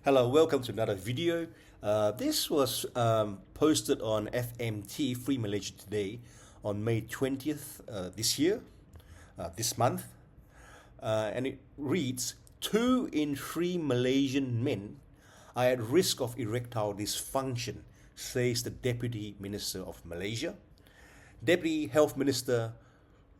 Hello, welcome to another video. This was posted on FMT Free Malaysia Today on May 20th this month. And it reads, 2 in 3 Malaysian men are at risk of erectile dysfunction, says the Deputy Minister of Malaysia. Deputy Health Minister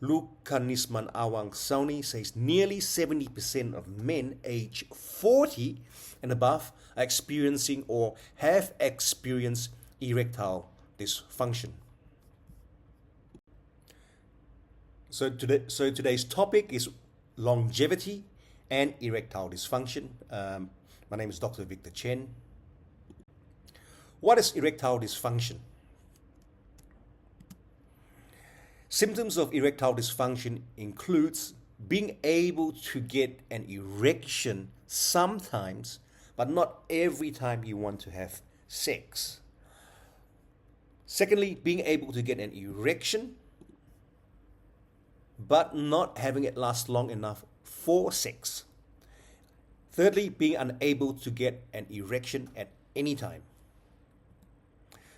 Lukanisman Awang Sauni says nearly 70% of men aged 40 and above are experiencing or have experienced erectile dysfunction. So today's topic is longevity and erectile dysfunction. My name is Dr. Victor Chen. What is erectile dysfunction? Symptoms of erectile dysfunction includes being able to get an erection sometimes, but not every time you want to have sex. Secondly, being able to get an erection, but not having it last long enough for sex. Thirdly, being unable to get an erection at any time.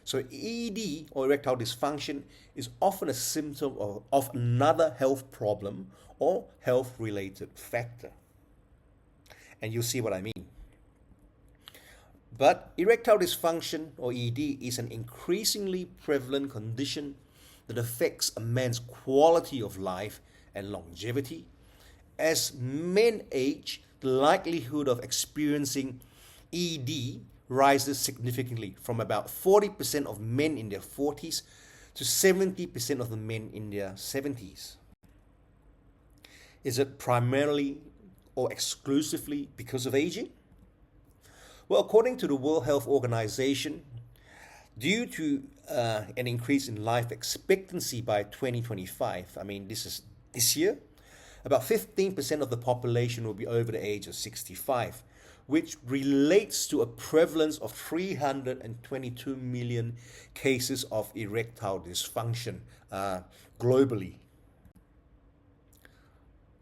So ED or erectile dysfunction is often a symptom of another health problem or health-related factor. And you'll see what I mean. But erectile dysfunction or ED is an increasingly prevalent condition that affects a man's quality of life and longevity. As men age, the likelihood of experiencing ED rises significantly from about 40% of men in their 40s to 70% of the men in their 70s. Is it primarily or exclusively because of aging? Well, according to the World Health Organization, due to an increase in life expectancy by 2025, this is this year, about 15% of the population will be over the age of 65, which relates to a prevalence of 322 million cases of erectile dysfunction globally.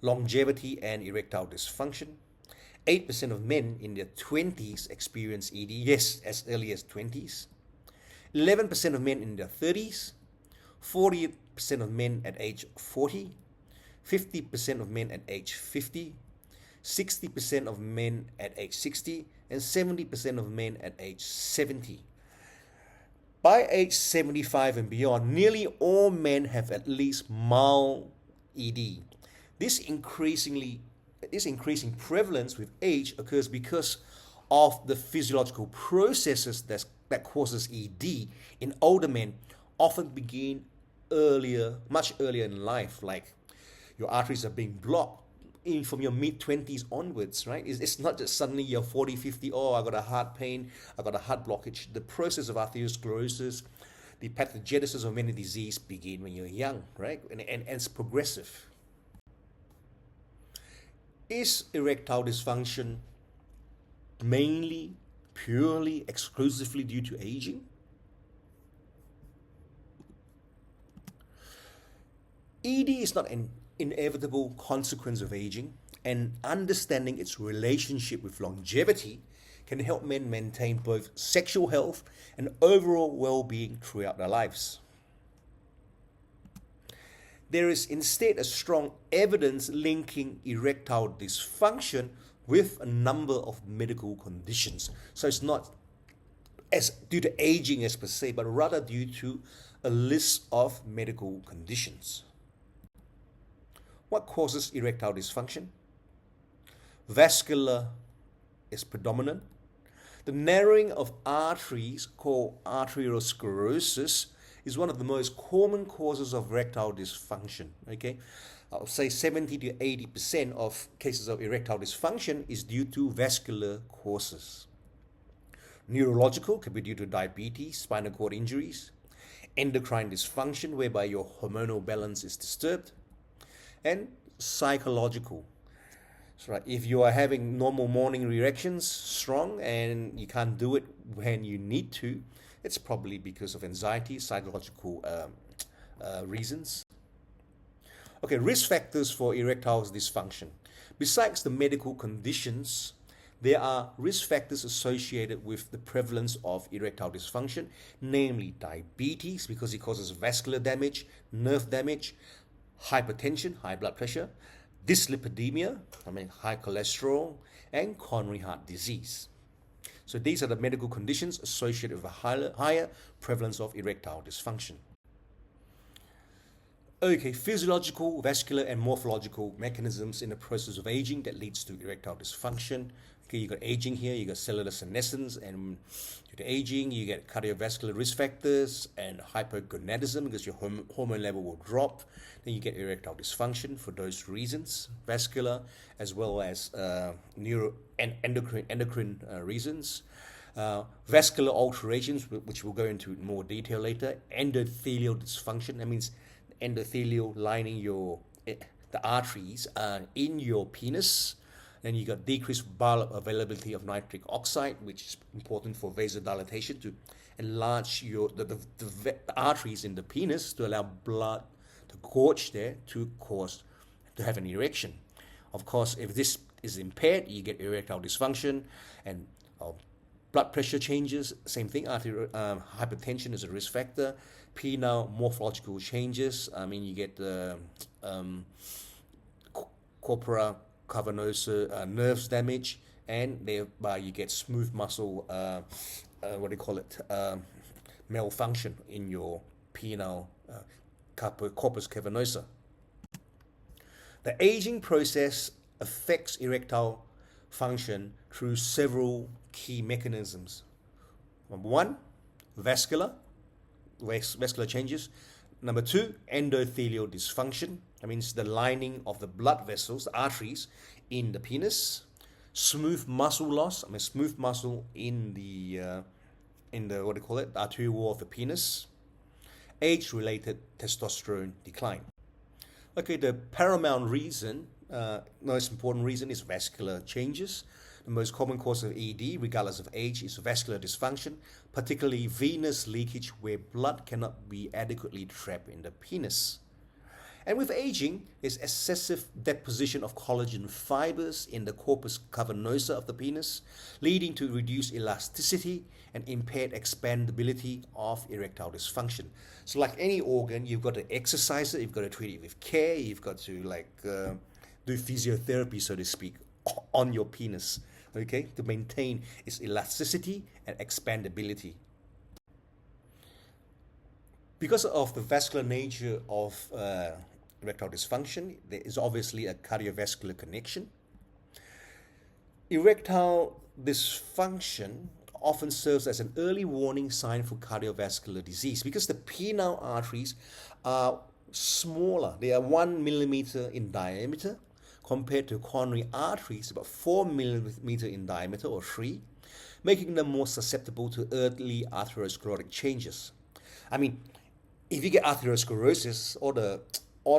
Longevity and erectile dysfunction. 8% of men in their 20s experience ED, yes, as early as 20s. 11% of men in their 30s. 40% of men at age 40. 50% of men at age 50. 60% of men at age 60, and 70% of men at age 70. By age 75 and beyond, nearly all men have at least mild ED. This increasing prevalence with age occurs because of the physiological processes that causes ED in older men often begin much earlier in life, like your arteries are being blocked from your mid-20s onwards, right? It's not just suddenly you're 40, 50, I got a heart pain, I got a heart blockage. The process of arteriosclerosis, the pathogenesis of many disease begin when you're young, right? And it's progressive. Is erectile dysfunction mainly, purely, exclusively due to aging? ED is not an inevitable consequence of aging, and understanding its relationship with longevity can help men maintain both sexual health and overall well-being throughout their lives. There is instead a strong evidence linking erectile dysfunction with a number of medical conditions. So it's not as due to aging as per se, but rather due to a list of medical conditions. What causes erectile dysfunction? Vascular is predominant. The narrowing of arteries, called arteriosclerosis, is one of the most common causes of erectile dysfunction. Okay, I'll say 70 to 80% of cases of erectile dysfunction is due to vascular causes. Neurological can be due to diabetes, spinal cord injuries, endocrine dysfunction, whereby your hormonal balance is disturbed, and psychological. So, right, if you are having normal morning erections, strong, and you can't do it when you need to, it's probably because of anxiety, psychological reasons. Okay, risk factors for erectile dysfunction. Besides the medical conditions, There are risk factors associated with the prevalence of erectile dysfunction, namely diabetes, because it causes vascular damage, nerve damage, hypertension, high blood pressure, dyslipidemia, high cholesterol, and coronary heart disease. So these are the medical conditions associated with a higher prevalence of erectile dysfunction. Okay, physiological, vascular, and morphological mechanisms in the process of aging that leads to erectile dysfunction. Okay, you got aging here, you got cellular senescence, and due to aging, you get cardiovascular risk factors and hypogonadism because your hormone level will drop. Then you get erectile dysfunction for those reasons, vascular as well as neuro and endocrine reasons. Vascular alterations, which we'll go into in more detail later. Endothelial dysfunction, that means endothelial lining the arteries in your penis. Then you got decreased bile availability of nitric oxide, which is important for vasodilatation to enlarge the arteries in the penis to allow blood to gorge there to have an erection. Of course, if this is impaired, you get erectile dysfunction and blood pressure changes. Same thing, hypertension is a risk factor. Penile morphological changes. You get corpora cavernosa nerves damage, and thereby you get smooth muscle malfunction in your penile corpus cavernosa. The aging process affects erectile function through several key mechanisms. Number one, vascular changes. Number two, endothelial dysfunction. That means the lining of the blood vessels, the arteries in the penis. Smooth muscle loss. Smooth muscle in the the arterial wall of the penis. Age-related testosterone decline. Okay, the paramount reason, most important reason, is vascular changes. The most common cause of ED, regardless of age, is vascular dysfunction, particularly venous leakage where blood cannot be adequately trapped in the penis. And with aging, there's excessive deposition of collagen fibers in the corpus cavernosa of the penis, leading to reduced elasticity and impaired expandability of erectile dysfunction. So like any organ, you've got to exercise it, you've got to treat it with care, you've got to do physiotherapy, so to speak, on your penis, okay, to maintain its elasticity and expandability. Because of the vascular nature of erectile dysfunction, there is obviously a cardiovascular connection. Erectile dysfunction often serves as an early warning sign for cardiovascular disease because the penile arteries are smaller. They are 1 millimeter in diameter compared to coronary arteries about 4 millimeter in diameter or 3, making them more susceptible to early atherosclerotic changes. If you get atherosclerosis or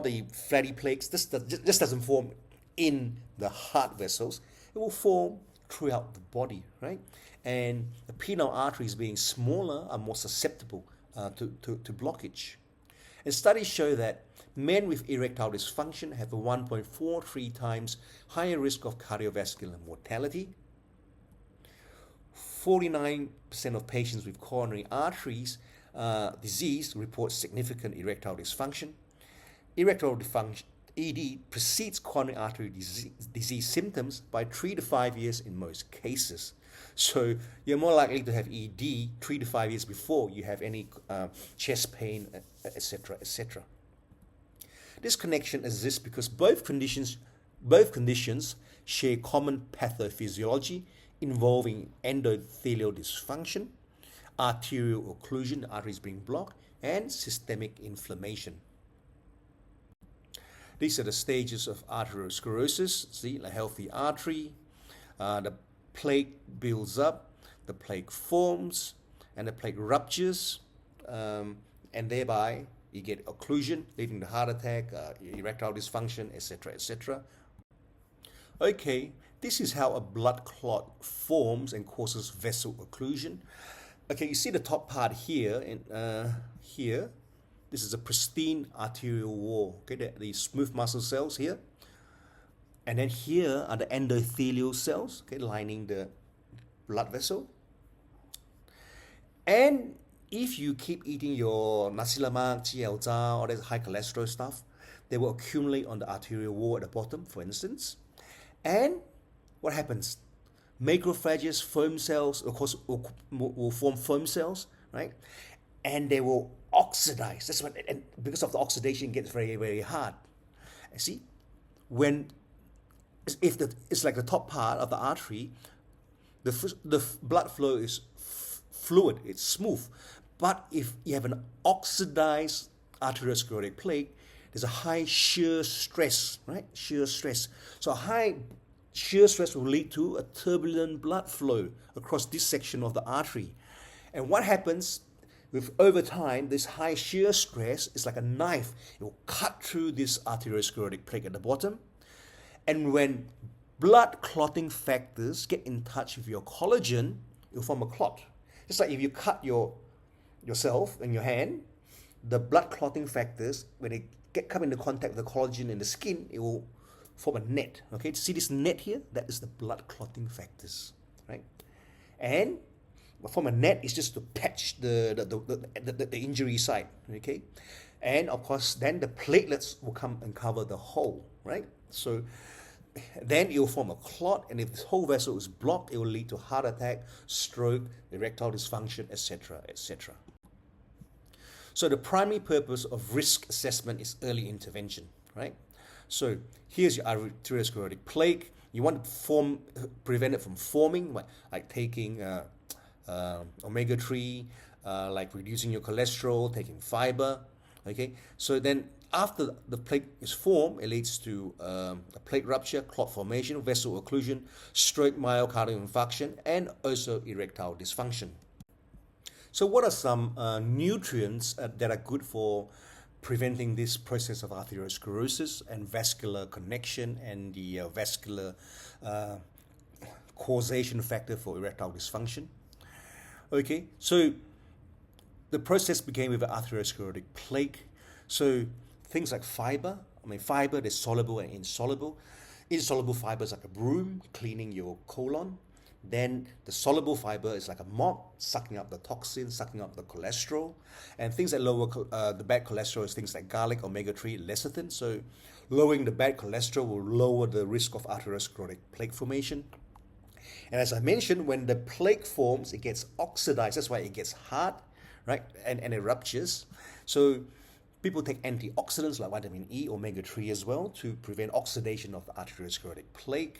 the fatty plaques, this doesn't form in the heart vessels. It will form throughout the body, right? And the penile arteries being smaller are more susceptible to blockage. And studies show that men with erectile dysfunction have a 1.43 times higher risk of cardiovascular mortality. 49% of patients with coronary arteries disease report significant erectile dysfunction. Erectile dysfunction, ED, precedes coronary artery disease symptoms by 3 to 5 years in most cases. So you're more likely to have ED 3 to 5 years before you have any chest pain, etc., etc. This connection exists because both conditions share common pathophysiology involving endothelial dysfunction, arterial occlusion, the arteries being blocked, and systemic inflammation. These are the stages of atherosclerosis. See, a healthy artery, the plaque builds up, the plaque forms, and the plaque ruptures, and thereby you get occlusion, leading to heart attack, erectile dysfunction, etc., etc. Okay, this is how a blood clot forms and causes vessel occlusion. Okay, you see the top part here, and here, this is a pristine arterial wall. Okay, the smooth muscle cells here, And then here are the endothelial cells, okay, lining the blood vessel. And if you keep eating your nasi lemak, jiao zha, all that high cholesterol stuff, they will accumulate on the arterial wall at the bottom, for instance. And what happens? Macrophages, foam cells, of course, will form foam cells, right? And they will oxidize. That's what, and because of the oxidation, it gets very, very hard. See, when if it's like the top part of the artery, the blood flow is fluid, it's smooth. But if you have an oxidized arteriosclerotic plaque, there's a high shear stress, right? Shear stress. So a high shear stress will lead to a turbulent blood flow across this section of the artery. And what happens with over time, this high shear stress is like a knife. It will cut through this arteriosclerotic plaque at the bottom. And when blood clotting factors get in touch with your collagen, it will form a clot. It's like if you cut yourself in your hand, the blood clotting factors, when they come into contact with the collagen in the skin, it will form a net. Okay, see this net here? That is the blood clotting factors, right? And form a net is just to patch the injury site. Okay, and of course, then the platelets will come and cover the hole, right? So then it will form a clot, and if this whole vessel is blocked, it will lead to heart attack, stroke, erectile dysfunction, etc., etc. So the primary purpose of risk assessment is early intervention, right? So here's your arteriosclerotic plaque. You want to prevent it from forming, like taking omega-3, like reducing your cholesterol, taking fiber, okay? So then after the plaque is formed, it leads to a plaque rupture, clot formation, vessel occlusion, stroke, myocardial infarction, and also erectile dysfunction. So what are some nutrients that are good for preventing this process of arteriosclerosis and vascular connection and the vascular causation factor for erectile dysfunction? Okay, so the process began with the arteriosclerotic plaque. So things like fiber, fiber, there's soluble and insoluble. Insoluble fiber is like a broom cleaning your colon. Then the soluble fiber is like a mop, sucking up the toxins, sucking up the cholesterol. And things that lower the bad cholesterol is things like garlic, omega-3, lecithin. So lowering the bad cholesterol will lower the risk of arteriosclerotic plaque formation. And as I mentioned, when the plaque forms, it gets oxidized. That's why it gets hard, right? And it ruptures. So people take antioxidants like vitamin E, omega-3 as well to prevent oxidation of the arteriosclerotic plaque.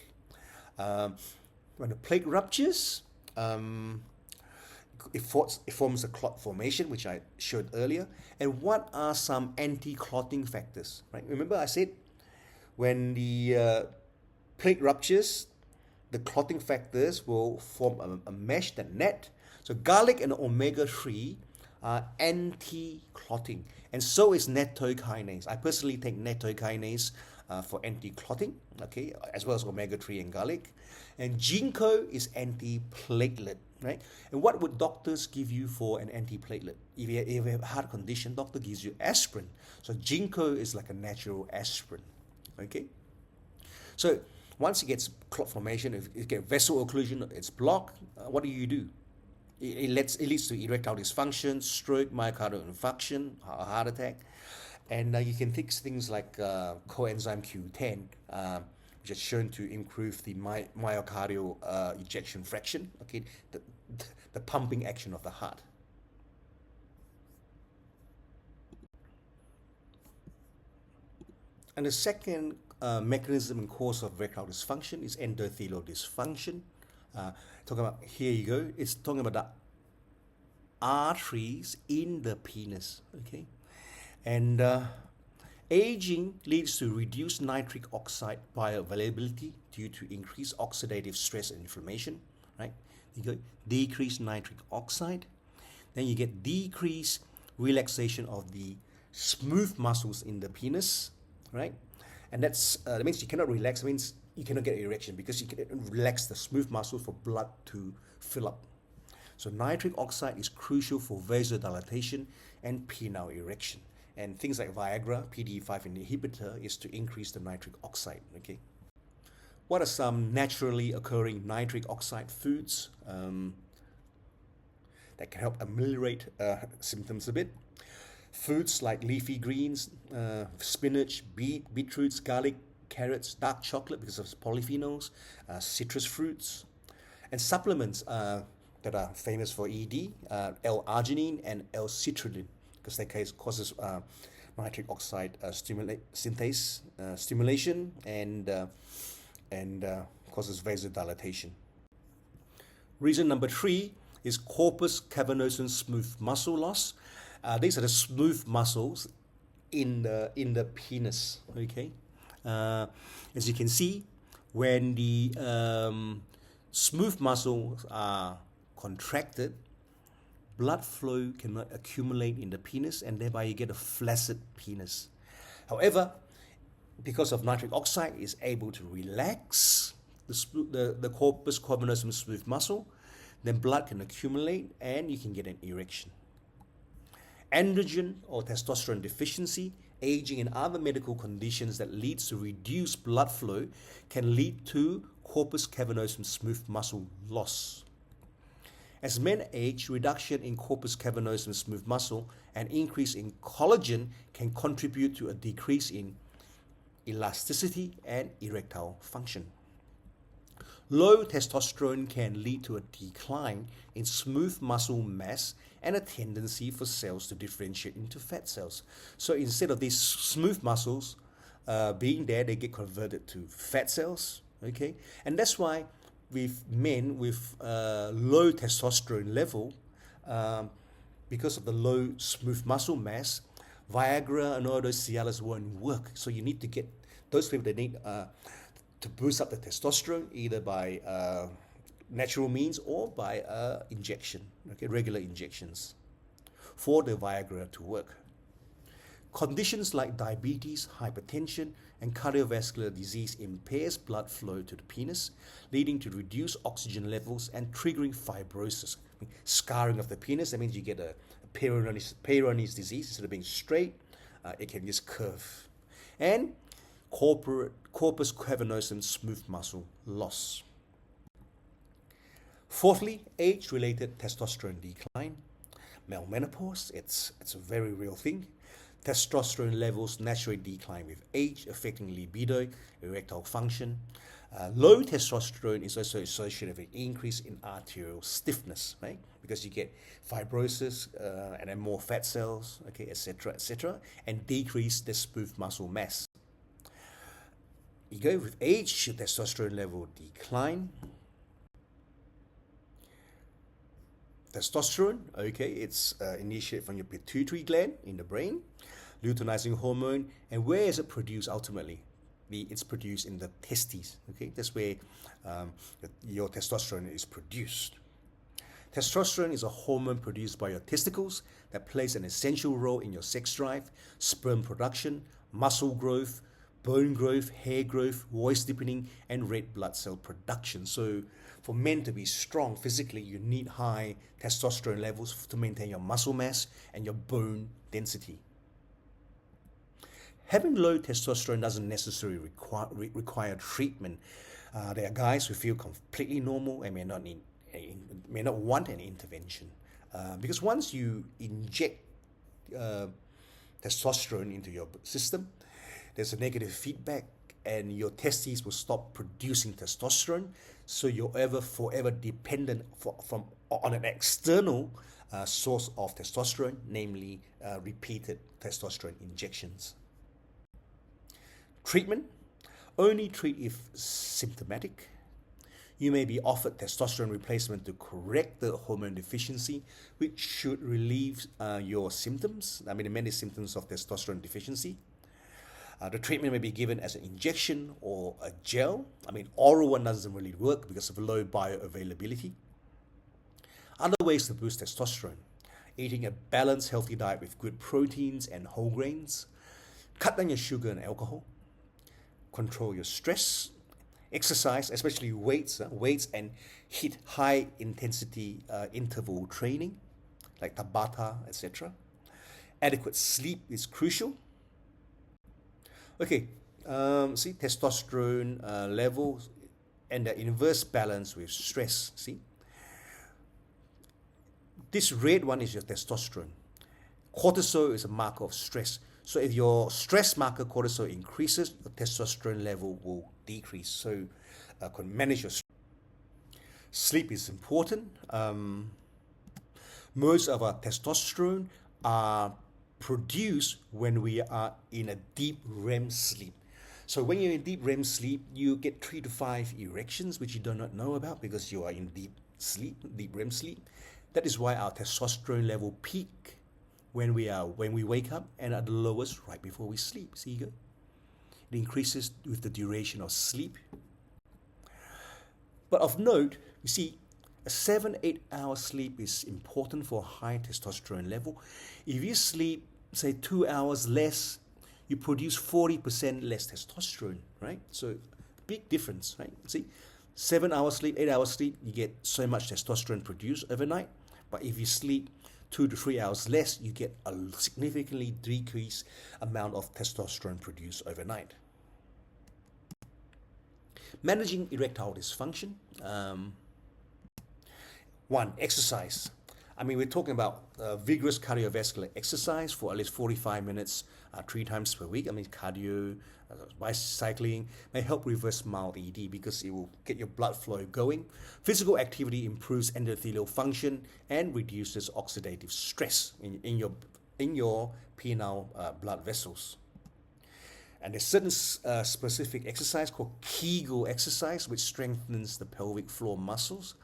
When the plaque ruptures, it forms a clot formation, which I showed earlier. And what are some anti-clotting factors? Right? Remember I said when the plaque ruptures, the clotting factors will form a mesh, that net. So garlic and omega-3 are anti-clotting. And so is nattokinase. I personally take nattokinase for anti-clotting, okay, as well as omega-3 and garlic. And ginkgo is anti-platelet, right? And what would doctors give you for an anti-platelet? If you have a heart condition, doctor gives you aspirin. So ginkgo is like a natural aspirin, okay? So once it gets clot formation, if it gets vessel occlusion, it's blocked, what do? It leads to erectile dysfunction, stroke, myocardial infarction, heart attack. And you can fix things like coenzyme Q10, which is shown to improve the myocardial ejection fraction, okay, the pumping action of the heart. And the second mechanism and cause of erectile dysfunction is endothelial dysfunction. Talking about, here you go, it's talking about the arteries in the penis, okay? And aging leads to reduced nitric oxide bioavailability due to increased oxidative stress and inflammation, right? You go decreased nitric oxide, then you get decreased relaxation of the smooth muscles in the penis, right? And that means you cannot relax. It means you cannot get erection because you can relax the smooth muscle for blood to fill up. So nitric oxide is crucial for vasodilatation and penile erection. And things like Viagra, PDE5 inhibitor, is to increase the nitric oxide, okay? What are some naturally occurring nitric oxide foods that can help ameliorate symptoms a bit? Foods like leafy greens, spinach, beetroots, garlic, carrots, dark chocolate because of polyphenols, citrus fruits, and supplements that are famous for ED, L-arginine and L-citrulline, because that causes nitric oxide synthase stimulation and causes vasodilatation. Reason number 3 is corpus cavernosum smooth muscle loss. These are the smooth muscles in the penis. Okay, as you can see, when the smooth muscles are contracted, blood flow cannot accumulate in the penis, and thereby you get a flaccid penis. However, because of nitric oxide is able to relax the corpus cavernosum smooth muscle, then blood can accumulate and you can get an erection. Androgen or testosterone deficiency, aging, and other medical conditions that leads to reduced blood flow can lead to corpus cavernosum smooth muscle loss. As men age, reduction in corpus cavernosum smooth muscle and increase in collagen can contribute to a decrease in elasticity and erectile function. Low testosterone can lead to a decline in smooth muscle mass and a tendency for cells to differentiate into fat cells. So instead of these smooth muscles being there, they get converted to fat cells. Okay, and that's why with men with low testosterone level, because of the low smooth muscle mass, Viagra and all those Cialis won't work. So you need to get those people that need to boost up the testosterone either by natural means or by injection, okay, regular injections for the Viagra to work. Conditions like diabetes, hypertension, and cardiovascular disease impairs blood flow to the penis, leading to reduced oxygen levels and triggering fibrosis. Scarring of the penis, that means you get a Peyronie's disease. Instead of being straight, it can just curve. And corpus cavernosum smooth muscle loss. Fourthly, age-related testosterone decline. Male menopause, it's a very real thing. Testosterone levels naturally decline with age, affecting libido, erectile function. Low testosterone is also associated with an increase in arterial stiffness, right? Because you get fibrosis and then more fat cells, okay, etc., and decrease the smooth muscle mass. You go with age, your testosterone level decline. Testosterone, okay, it's initiated from your pituitary gland in the brain, luteinizing hormone, and where is it produced ultimately? It's produced in the testes, okay? That's where your testosterone is produced. Testosterone is a hormone produced by your testicles that plays an essential role in your sex drive, sperm production, muscle growth, bone growth, hair growth, voice deepening, and red blood cell production. So for men to be strong physically, you need high testosterone levels to maintain your muscle mass and your bone density. Having low testosterone doesn't necessarily require treatment. There are guys who feel completely normal and may not want any intervention. Because once you inject testosterone into your system, there's a negative feedback and your testes will stop producing testosterone, so you're forever dependent on an external source of testosterone, namely repeated testosterone injections. Treatment: only treat if symptomatic. You may be offered testosterone replacement to correct the hormone deficiency, which should relieve your symptoms. The many symptoms of testosterone deficiency. The treatment may be given as an injection or a gel. Oral one doesn't really work because of low bioavailability. Other ways to boost testosterone: eating a balanced, healthy diet with good proteins and whole grains. Cut down your sugar and alcohol. Control your stress. Exercise, especially weights and hit high intensity interval training like Tabata, etc. Adequate sleep is crucial. Okay, see, testosterone levels and the inverse balance with stress. See, this red one is your testosterone. Cortisol is a marker of stress. So if your stress marker cortisol increases, your testosterone level will decrease. So can manage your stress. Sleep is important. Most of our testosterone are produced when we are in a deep REM sleep. So when you're in deep REM sleep, you get 3 to 5 erections, which you do not know about because you are in deep sleep, deep REM sleep. That is why our testosterone level peak when we wake up and at the lowest right before we sleep. See you go. It increases with the duration of sleep. But of note, you see, a 7-8 hour sleep is important for high testosterone level. If you sleep, say, 2 hours less, you produce 40% less testosterone, right? So big difference, right? See, 7 hours sleep, 8 hours sleep, you get so much testosterone produced overnight. But if you sleep 2 to 3 hours less, you get a significantly decreased amount of testosterone produced overnight. Managing erectile dysfunction. One, exercise. I mean, we're talking about vigorous cardiovascular exercise for at least 45 minutes, 3 times per week. I mean, cardio, bicycling may help reverse mild ED because it will get your blood flow going. Physical activity improves endothelial function and reduces oxidative stress in your penile blood vessels. And there's certain specific exercise called Kegel exercise, which strengthens the pelvic floor muscles.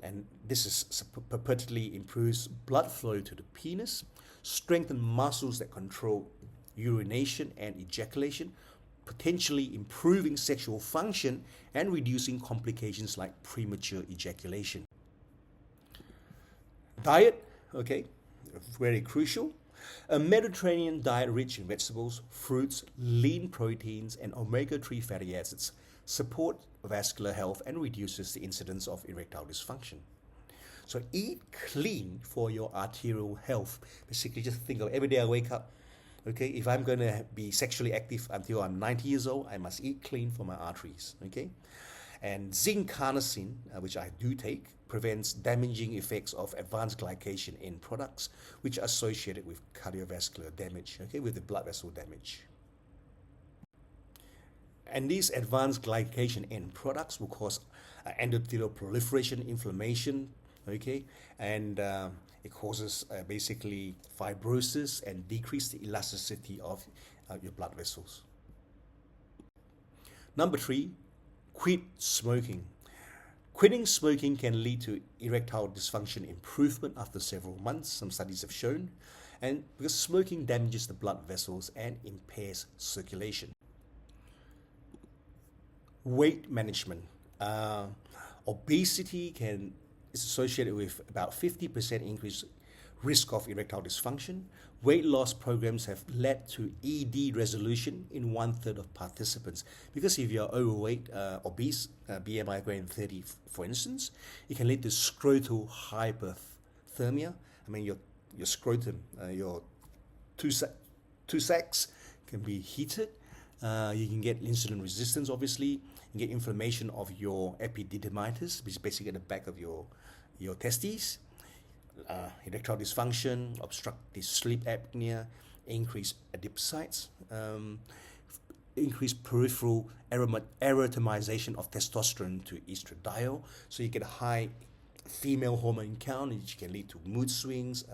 And this is purportedly improves blood flow to the penis, strengthen muscles that control urination and ejaculation, potentially improving sexual function and reducing complications like premature ejaculation. Diet, okay, very crucial. A Mediterranean diet rich in vegetables, fruits, lean proteins, and omega-3 fatty acids support vascular health and reduces the incidence of erectile dysfunction. So eat clean for your arterial health. Basically, just think of every day I wake up, okay, if I'm going to be sexually active until I'm 90 years old, I must eat clean for my arteries, okay? And zinc carnosine, which I do take, prevents damaging effects of advanced glycation in products, which are associated with cardiovascular damage, okay, with the blood vessel damage. And these advanced glycation end products will cause endothelial proliferation, inflammation, okay, and it causes basically fibrosis and decrease the elasticity of your blood vessels. Number 3, quit smoking. Quitting smoking can lead to erectile dysfunction improvement after several months, some studies have shown, and because smoking damages the blood vessels and impairs circulation. Weight management. Obesity is associated with about 50% increased risk of erectile dysfunction. Weight loss programs have led to ED resolution in 1/3 of participants. Because if you're overweight, obese, BMI greater than 30, for instance, it can lead to scrotal hyperthermia. I mean, your scrotum, your two sacs can be heated. You can get insulin resistance, obviously. You can get inflammation of your epididymitis, which is basically at the back of your testes. Erectile dysfunction, obstructive sleep apnea, increased adipocytes, increased peripheral aromatization of testosterone to estradiol. So you get a high female hormone count, which can lead to mood swings,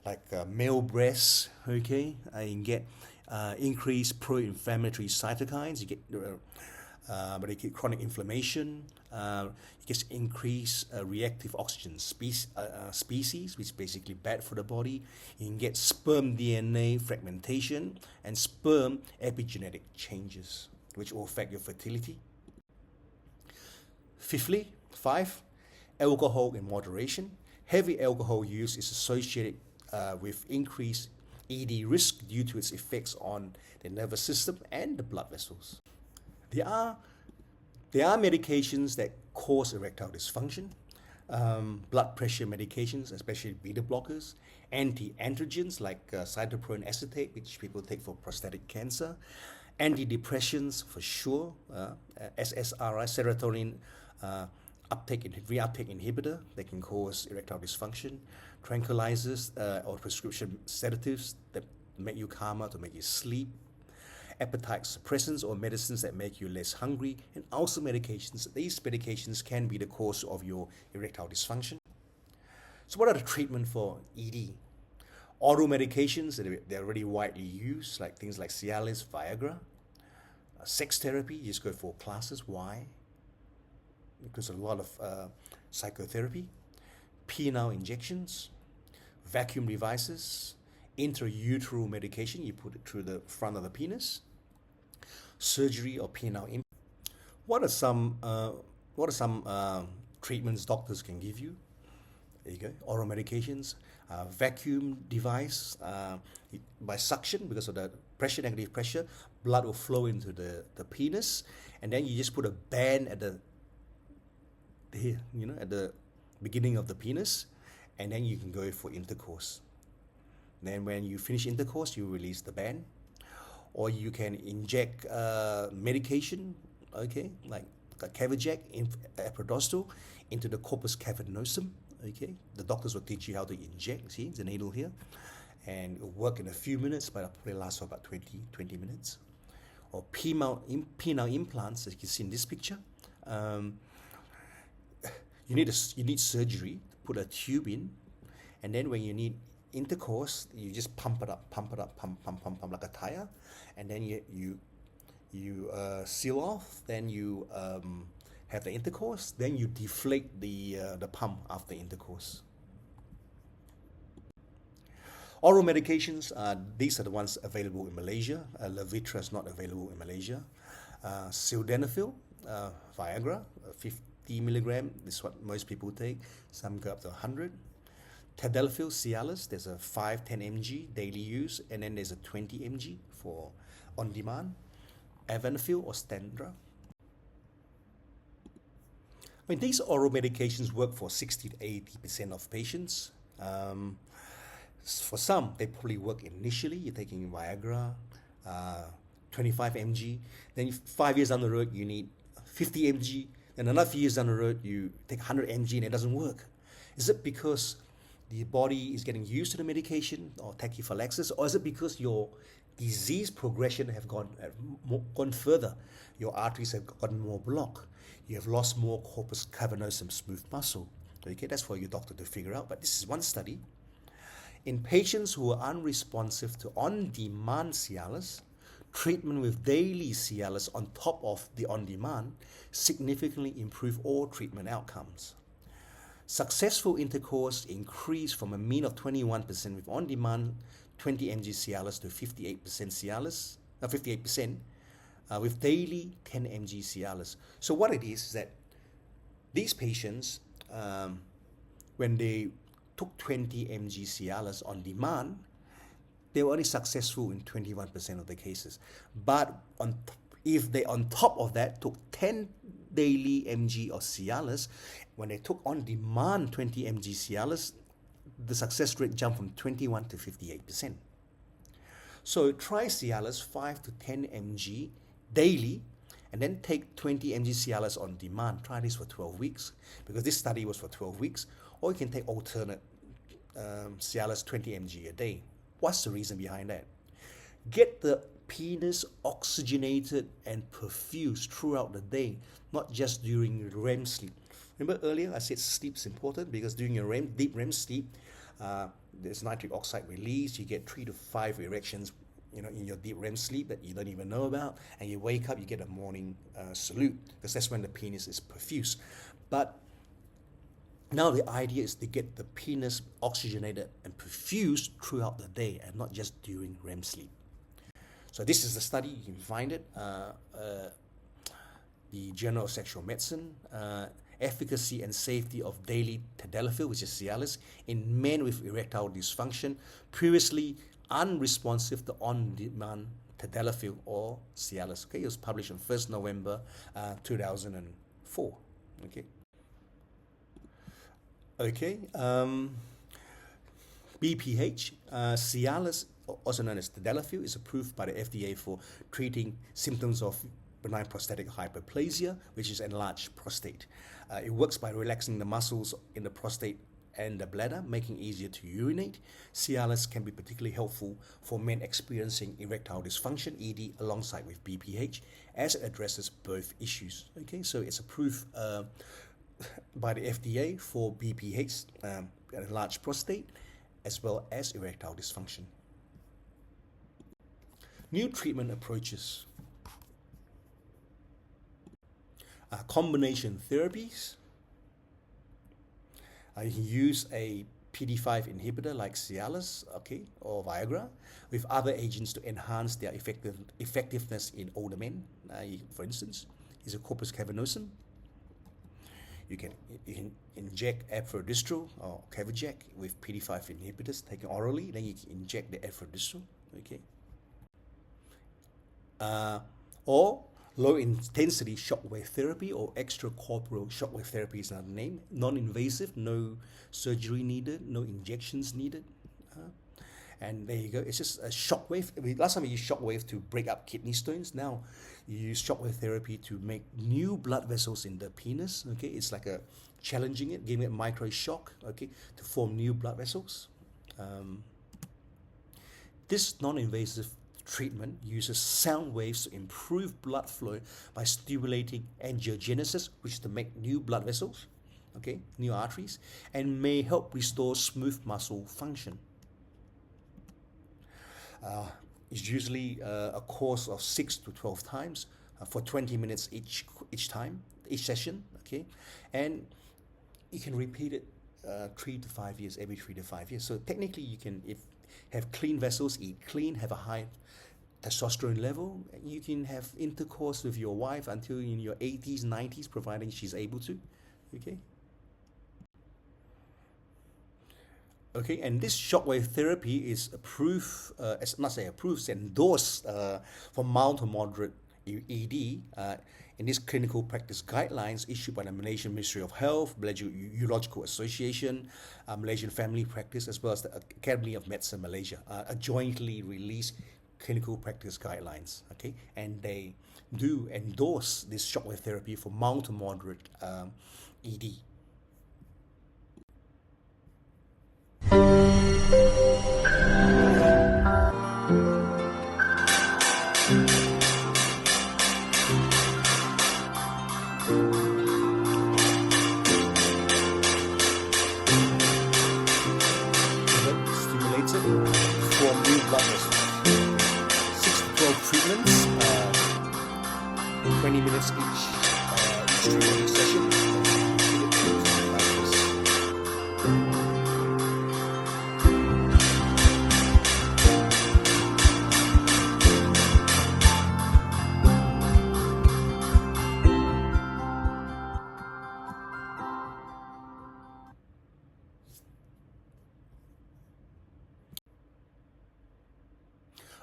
like male breasts. Okay, you can get increased pro-inflammatory cytokines. You get but you get chronic inflammation. It gets increased reactive oxygen species, which is basically bad for the body. You can get sperm DNA fragmentation and sperm epigenetic changes, which will affect your fertility. 5, alcohol in moderation. Heavy alcohol use is associated with increased ED risk due to its effects on the nervous system and the blood vessels. There are medications that cause erectile dysfunction, blood pressure medications, especially beta blockers, anti-androgens like cytopron acetate, which people take for prostatic cancer, Antidepressants for sure, SSRI, serotonin reuptake inhibitor that can cause erectile dysfunction, tranquilizers or prescription sedatives that make you calmer to make you sleep, appetite suppressants or medicines that make you less hungry, and also medications. These medications can be the cause of your erectile dysfunction. So what are the treatment for ED? Oral medications, they're already widely used, like things like Cialis, Viagra. Sex therapy, you just go for classes. Why? Because a lot of psychotherapy. Penile injections, vacuum devices, intrauterine medication, you put it through the front of the penis, surgery or penile implant. What are some treatments doctors can give you? There you go. Oral medications, vacuum device, by suction, because of the pressure, negative pressure, blood will flow into the penis, and then you just put a band at the beginning of the penis, and then you can go for intercourse. Then when you finish intercourse, you release the band. Or you can inject medication, okay, like Caverject, epidural, into the corpus cavernosum. Okay, the doctors will teach you how to inject. See, the needle here, and it'll work in a few minutes, but it'll probably last for about 20 minutes. Or penile implants, as you can see in this picture. You need surgery to put a tube in, and then when you need intercourse, you just pump it up like a tire, and then you seal off. Then you have the intercourse. Then you deflate the pump after intercourse. Oral medications, these are the ones available in Malaysia. Levitra is not available in Malaysia. Sildenafil, Viagra, 50 milligram. This is what most people take. Some go up to 100. Tadalafil, Cialis, there's a 5-10 mg daily use, and then there's a 20 mg for on demand. Avanafil or Stendra. I mean, these oral medications work for 60 to 80% of patients. For some, they probably work initially. You're taking Viagra, 25 mg. Then 5 years down the road, you need 50 mg. And another few years down the road, you take 100 mg and it doesn't work. Is it because the body is getting used to the medication or tachyphylaxis, or is it because your disease progression have gone further? Your arteries have gotten more blocked. You have lost more corpus cavernosum, smooth muscle. Okay, that's for your doctor to figure out. But this is one study. In patients who are unresponsive to on-demand Cialis, treatment with daily Cialis on top of the on-demand significantly improved all treatment outcomes. Successful intercourse increased from a mean of 21% with on-demand 20 mg Cialis to 58% with daily 10 mg Cialis. So what it is that these patients, when they took 20 mg Cialis on demand, they were only successful in 21% of the cases. But if they on top of that took 10 daily mg of Cialis, when they took on demand 20 mg Cialis, the success rate jumped from 21 to 58%. So try Cialis 5 to 10 mg daily, and then take 20 mg Cialis on demand. Try this for 12 weeks, because this study was for 12 weeks. Or you can take alternate Cialis 20 mg a day. What's the reason behind that? Get the penis oxygenated and perfused throughout the day, not just during REM sleep. Remember earlier I said sleep's important, because during your deep REM sleep, there's nitric oxide release. You get 3 to 5 erections, in your deep REM sleep that you don't even know about, and you wake up, you get a morning salute, because that's when the penis is perfused. But now the idea is to get the penis oxygenated and perfused throughout the day, and not just during REM sleep. So this is the study. You can find it. The Journal of Sexual Medicine. Efficacy and safety of daily tadalafil, which is Cialis, in men with erectile dysfunction, previously unresponsive to on-demand tadalafil or Cialis. Okay, it was published on 1st November 2004. Okay, BPH, Cialis also known as tadalafil, is approved by the FDA for treating symptoms of benign prostatic hyperplasia, which is enlarged prostate. It works by relaxing the muscles in the prostate and the bladder, making it easier to urinate. Cialis can be particularly helpful for men experiencing erectile dysfunction, ED, alongside with BPH, as it addresses both issues. Okay, so it's approved by the FDA for BPH, enlarged prostate, as well as erectile dysfunction. New treatment approaches. Combination therapies. You can use a PD5 inhibitor like Cialis, okay, or Viagra, with other agents to enhance their effectiveness in older men. For instance, is a corpus cavernosum. You can inject ephrodistral or Caverject with PD5 inhibitors taken orally. Then you can inject the ephrodistral, okay. Or low-intensity shockwave therapy, or extracorporeal shockwave therapy is another name. Non-invasive, no surgery needed, no injections needed. And there you go. It's just a shockwave. Last time we used shockwave to break up kidney stones. Now you use shockwave therapy to make new blood vessels in the penis. Okay, it's like a challenging it, giving it micro shock. Okay, to form new blood vessels. This non-invasive treatment uses sound waves to improve blood flow by stimulating angiogenesis, which is to make new blood vessels, okay, new arteries, and may help restore smooth muscle function. It's usually a course of 6 to 12 times for 20 minutes each session, okay, and you can repeat it 3 to 5 years, every 3 to 5 years. So technically, you can have clean vessels, eat clean, have a high testosterone level, you can have intercourse with your wife until in your 80s, 90s, providing she's able to, okay. Okay, and this shockwave therapy is approved, it's endorsed for mild to moderate ED in this clinical practice guidelines issued by the Malaysian Ministry of Health, Malaysian Urological Association, Malaysian Family Practice, as well as the Academy of Medicine Malaysia, a jointly released clinical practice guidelines. Okay, and they do endorse this shockwave therapy for mild to moderate ED. Stimulated for new blood vessels. 6 to 12 treatments, 20 minutes each treatment session.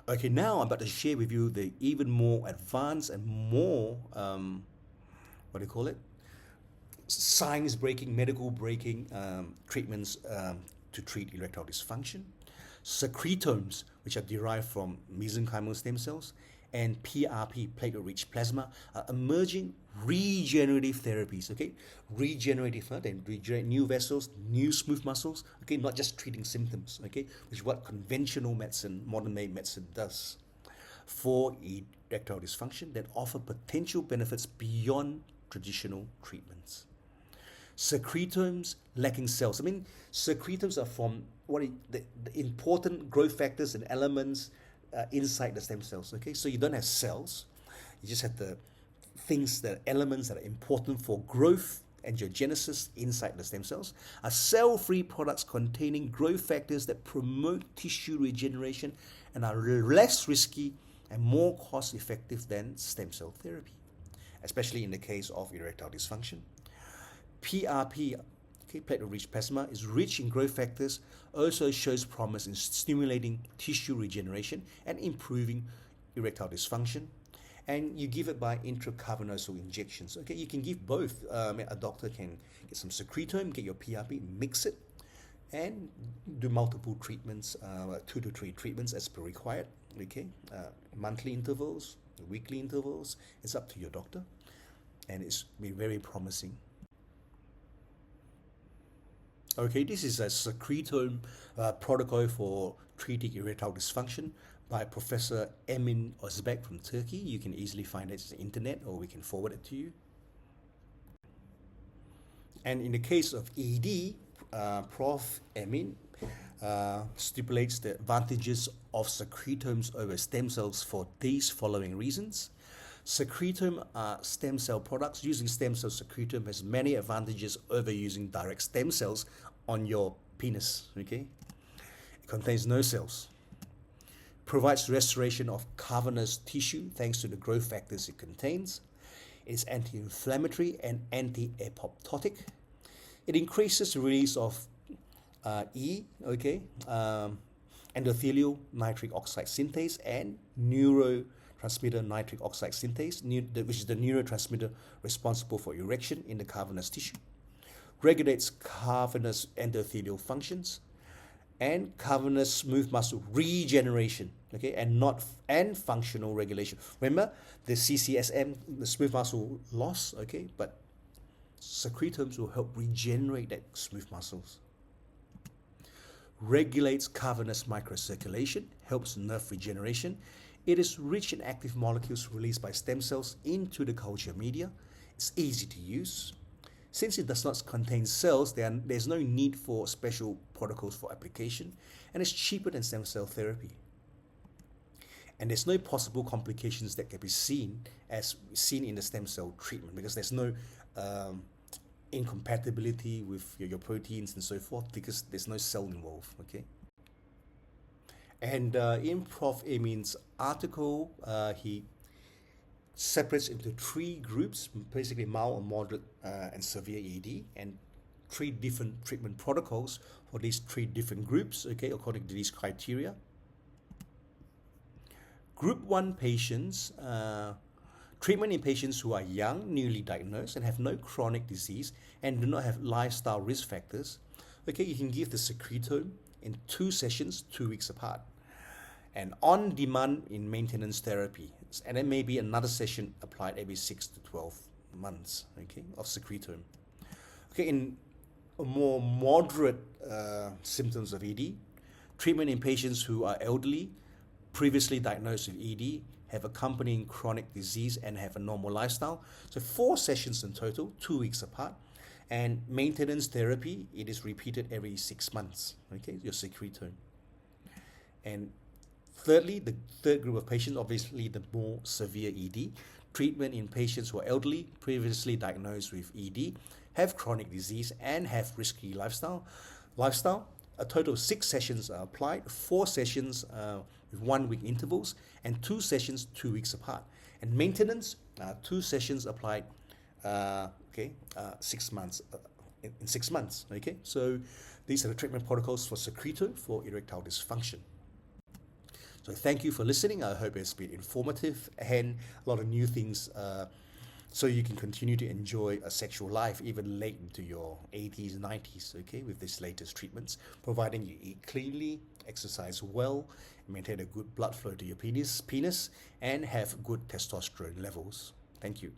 Okay, now I'm about to share with you the even more advanced and more, science-breaking, medical-breaking treatments to treat erectile dysfunction. Secretomes, which are derived from mesenchymal stem cells, and PRP, platelet-rich plasma, are emerging regenerative therapies, okay? Regenerative, they regenerate new vessels, new smooth muscles, okay? Not just treating symptoms, okay? Which is what conventional medicine, modern-day medicine does for erectile dysfunction that offer potential benefits beyond traditional treatments. Secretomes lacking cells. I mean, secretomes are from the important growth factors and elements inside the stem cells, okay? So you don't have cells, you just have the elements that are important for growth, angiogenesis inside the stem cells, are cell-free products containing growth factors that promote tissue regeneration and are less risky and more cost-effective than stem cell therapy, especially in the case of erectile dysfunction. PRP, platelet-rich plasma, is rich in growth factors, also shows promise in stimulating tissue regeneration and improving erectile dysfunction. And you give it by intracavernosal injections. Okay, you can give both. A doctor can get some secretome, get your PRP, mix it, and do multiple treatments, 2 to 3 treatments as per required. Okay, monthly intervals, weekly intervals. It's up to your doctor, and it's been very promising. Okay, this is a secretome protocol for treating erectile dysfunction by Professor Emin Özbek from Turkey. You can easily find it on the internet, or we can forward it to you. And in the case of ED, Prof. Emin stipulates the advantages of secretomes over stem cells for these following reasons. Secretome are stem cell products. Using stem cell secretome has many advantages over using direct stem cells on your penis. Okay, it contains no cells. Provides restoration of cavernous tissue thanks to the growth factors it contains. It is anti-inflammatory and anti-apoptotic. It increases the release of endothelial nitric oxide synthase and neurotransmitter nitric oxide synthase, which is the neurotransmitter responsible for erection in the cavernous tissue. Regulates cavernous endothelial functions and cavernous smooth muscle regeneration, okay, and functional regulation. Remember the CCSM, the smooth muscle loss, okay, but secretomes will help regenerate that smooth muscles. Regulates cavernous microcirculation, helps nerve regeneration. It is rich in active molecules released by stem cells into the culture media. It's easy to use. Since it does not contain cells, there's no need for special protocols for application, and it's cheaper than stem cell therapy. And there's no possible complications that can be seen in the stem cell treatment, because there's no incompatibility with your proteins and so forth, because there's no cell involved. Okay. And in Prof. Emin's article, he separates into 3 groups, basically mild or moderate and severe ED, and 3 different treatment protocols for these 3 different groups, okay, according to these criteria. Group 1 patients, treatment in patients who are young, newly diagnosed, and have no chronic disease and do not have lifestyle risk factors. Okay, you can give the secretome in 2 sessions, 2 weeks apart, and on demand in maintenance therapy. And then maybe another session applied every 6 to 12 months, okay, of secretome. Okay, in more moderate symptoms of ED, treatment in patients who are elderly, previously diagnosed with ED, have accompanying chronic disease, and have a normal lifestyle. So 4 sessions in total, 2 weeks apart. And maintenance therapy, it is repeated every 6 months, okay, your secretome. And thirdly, the third group of patients, obviously the more severe ED, treatment in patients who are elderly, previously diagnosed with ED, have chronic disease, and have risky lifestyle. A total of 6 sessions are applied, 4 sessions with 1-week intervals, and 2 sessions 2 weeks apart. And maintenance, 2 sessions applied 6 months, in 6 months. Okay, so these are the treatment protocols for secretome for erectile dysfunction. So thank you for listening. I hope it's been informative and a lot of new things, so you can continue to enjoy a sexual life even late into your 80s, 90s, okay, with these latest treatments, providing you eat cleanly, exercise well, maintain a good blood flow to your penis, and have good testosterone levels. Thank you.